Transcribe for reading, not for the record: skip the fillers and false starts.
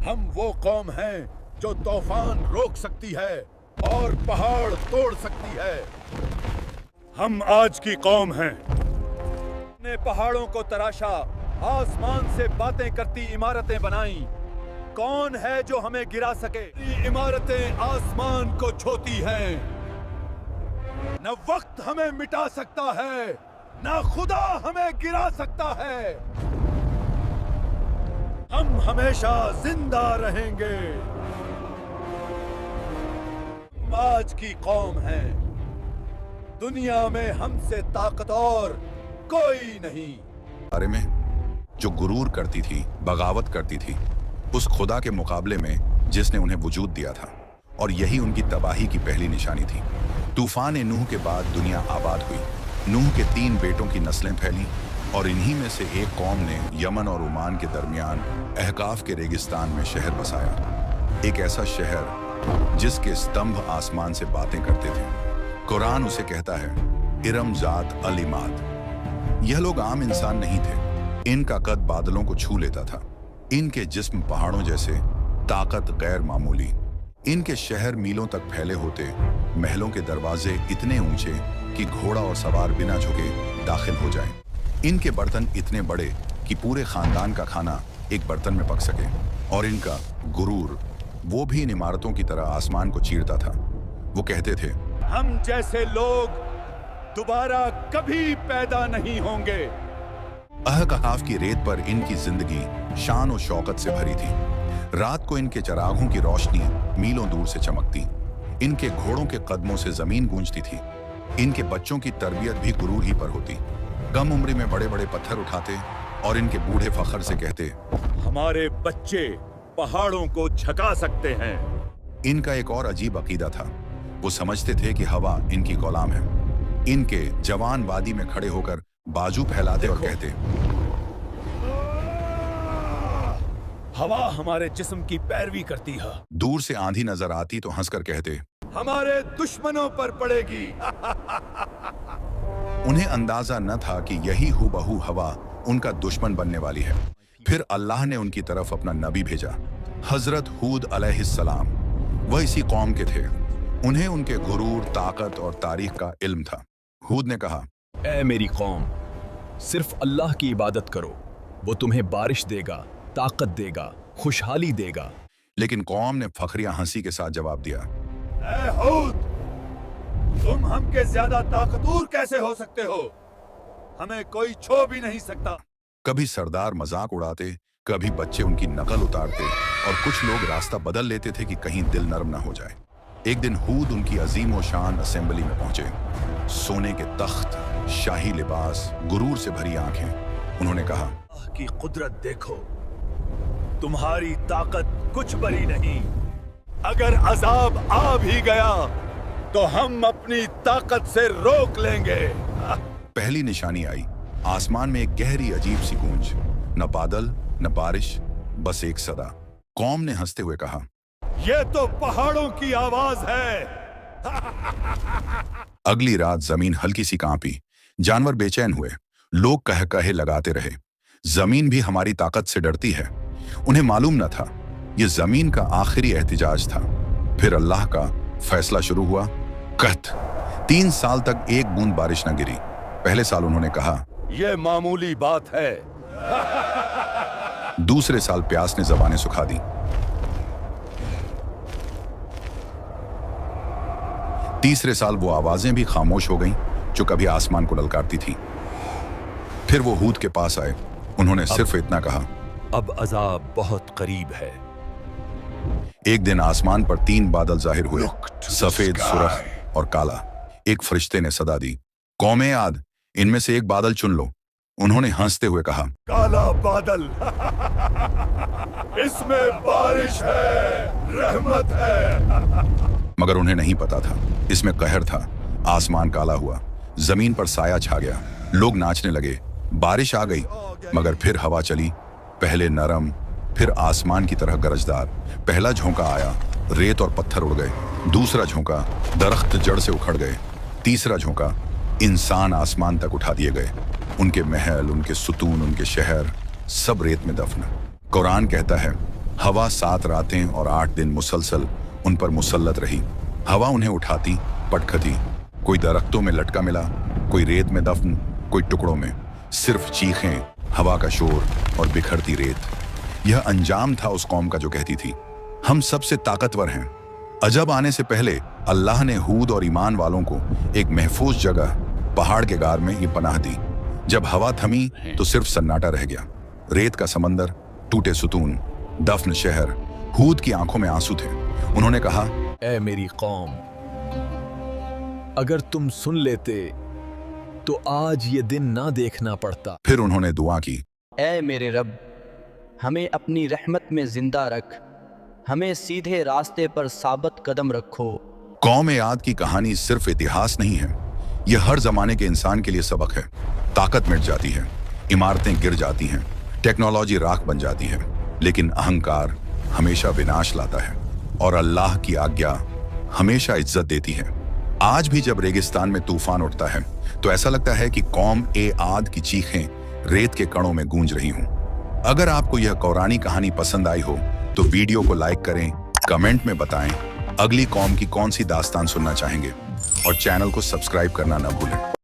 हम वो कौम हैं जो तूफान रोक सकती है और पहाड़ तोड़ सकती है। हम आज की कौम हैं। ने पहाड़ों को तराशा, आसमान से बातें करती इमारतें बनाई। कौन है जो हमें गिरा सके? इमारतें आसमान को छूती हैं। न वक्त हमें मिटा सकता है, न खुदा हमें गिरा सकता है। हम हमेशा जिंदा रहेंगे। हम आज की कौम है। दुनिया में हमसे ताकतवर कोई नहीं। बारे में जो गुरूर करती थी, बगावत करती थी उस खुदा के मुकाबले में जिसने उन्हें वजूद दिया था, और यही उनकी तबाही की पहली निशानी थी। तूफान नूह के बाद दुनिया आबाद हुई। नूह के 3 बेटों की नस्लें फैली और इन्हीं में से एक कौम ने यमन और ओमान के दरमियान अहकाफ के रेगिस्तान में शहर बसाया। एक ऐसा शहर जिसके स्तंभ आसमान से बातें करते थे। कुरान उसे कहता है इरम जात अल इमाद। यह लोग आम इंसान नहीं थे। इनका कद बादलों को छू लेता था। इनके जिस्म पहाड़ों जैसे, ताकत गैर मामूली। इनके शहर मीलों तक फैले होते, महलों के दरवाजे इतने ऊंचे कि घोड़ा और सवार बिना झुके दाखिल हो जाएं। इनके बर्तन इतने बड़े कि पूरे खानदान का खाना एक बर्तन में पक सके। और इनका गुरूर वो भी इन इमारतों की तरह आसमान को चीरता था। वो कहते थे हम जैसे लोग दोबारा कभी पैदा नहीं होंगे। अहकहाफ की रेत पर इनकी जिंदगी शान और शौकत से भरी थी। रात को इनके चरागों की रोशनी मीलों दूर से चमकती। इनके घोड़ों के कदमों से जमीन गूंजती थी। इनके बच्चों की तरबियत भी गुरूर ही पर होती। कम उम्र में बड़े बड़े पत्थर उठाते और इनके बूढ़े फखर से कहते हमारे बच्चे पहाड़ों को झुका सकते हैं। इनका एक और अजीब अकीदा था। वो समझते थे कि हवा इनकी गुलाम है। इनके जवान वादी में खड़े होकर बाजू फैलाते और कहते हवा हमारे जिस्म की पैरवी करती है। दूर से आंधी नजर आती तो हंसकर कहते हमारे दुश्मनों पर पड़ेगी। उन्हें अंदाजा न था कि यही हुबहू हवा उनका दुश्मन बनने वाली है। फिर अल्लाह ने उनकी तरफ अपना नबी भेजा, हजरत हूद अलैहिस्सलाम। वह इसी कौम के थे। उन्हें उनके गुरूर, ताकत और तारीख का इल्म था। हूद ने कहा ऐ मेरी कौम, सिर्फ अल्लाह की इबादत करो, वो तुम्हें बारिश देगा, ताकत देगा, खुशहाली देगा। लेकिन कौम ने फखरिया हंसी के साथ जवाब दिया ऐ हूद, तुम हमके ज्यादा ताकतवर कैसे हो सकते हो? हमें कोई छू भी नहीं सकता। कभी सरदार मजाक उड़ाते, कभी बच्चे उनकी नकल उतारते और कुछ लोग रास्ता बदल लेते थे कि कहीं दिल नरम न हो जाए। एक दिन हूद उनकी अजीम व शान असेंबली में पहुंचे। सोने के तख्त, शाही लिबास, गुरूर से भरी आंखें। उन्होंने कहा की कुदरत देखो, तुम्हारी ताकत कुछ बड़ी नहीं। अगर अजाब आ भी गया तो हम अपनी ताकत से रोक लेंगे। पहली निशानी आई। आसमान में एक गहरी अजीब सी गूंज। न बादल न बारिश, बस एक सदा। कौम ने हंसते हुए कहा ये तो पहाड़ों की आवाज है। अगली रात जमीन हल्की सी कांपी। जानवर बेचैन हुए। लोग कह कहे लगाते रहे जमीन भी हमारी ताकत से डरती है। उन्हें मालूम न था ये जमीन का आखिरी एहतिजाज था। फिर अल्लाह का फैसला शुरू हुआ। कहत 3 साल तक एक बूंद बारिश न गिरी। पहले साल उन्होंने कहा ये मामूली बात है। दूसरे साल प्यास ने जबानें सुखा दी। तीसरे साल वो आवाजें भी खामोश हो गईं जो कभी आसमान को ललकारती थी। फिर वो हूद के पास आए। उन्होंने सिर्फ इतना कहा अब अजाब बहुत करीब है। एक दिन आसमान पर 3 बादल जाहिर हुए, सफेद, सुर्ख और काला। एक फरिश्ते ने सदा दी कौमे आद, इनमें से एक बादल चुन लो। उन्होंने हंसते हुए कहा काला बादल, इसमें बारिश है, रहमत है। मगर उन्हें नहीं पता था इसमें कहर था। आसमान काला हुआ, जमीन पर साया छा गया। लोग नाचने लगे। बारिश आ गई, मगर फिर हवा चली। पहले नरम, फिर आसमान की तरह गरजदार। पहला झोंका आया, रेत और पत्थर उड़ गए। दूसरा झोंका, दरख्त जड़ से उखड़ गए। तीसरा झोंका, इंसान आसमान तक उठा दिए गए। उनके महल, उनके सुतून, उनके शहर सब रेत में दफन। कुरान कहता है हवा 7 रातें और 8 दिन मुसलसल उन पर मुसल्लत रही। हवा उन्हें उठाती, पटखती, कोई दरख्तों में लटका मिला, कोई रेत में दफन, कोई टुकड़ों में। सिर्फ चीखें, हवा का शोर और बिखरती रेत। यह अंजाम था उस कौम का जो कहती थी, हम सबसे ताकतवर हैं। अजब आने से पहले अल्लाह ने हूद और ईमान वालों को एक महफूज जगह पहाड़ के गार में ये पनाह दी। जब हवा थमी तो सिर्फ सन्नाटा रह गया। रेत का समंदर, टूटे सुतून, दफन शहर। हूद की आंखों में आंसू थे। उन्होंने कहा, ए मेरी कौम, अगर तुम सुन लेते तो आज ये दिन ना देखना पड़ता। फिर उन्होंने दुआ की, ऐ मेरे रब, हमें अपनी रहमत में जिंदा रख, हमें सीधे रास्ते पर साबित कदम रखो। कौम आद की कहानी सिर्फ इतिहास नहीं है, यह हर जमाने के इंसान के लिए सबक है। ताकत मिट जाती है, इमारतें गिर जाती हैं, टेक्नोलॉजी राख बन जाती है, लेकिन अहंकार हमेशा विनाश लाता है और अल्लाह की आज्ञा हमेशा इज्जत देती है। आज भी जब रेगिस्तान में तूफान उठता है तो ऐसा लगता है कि कौम आद की चीखें रेत के कणों में गूंज रही हों। अगर आपको यह कौरानी कहानी पसंद आई हो तो वीडियो को लाइक करें, कमेंट में बताएं अगली कौम की कौन सी दास्तान सुनना चाहेंगे और चैनल को सब्सक्राइब करना न भूलें।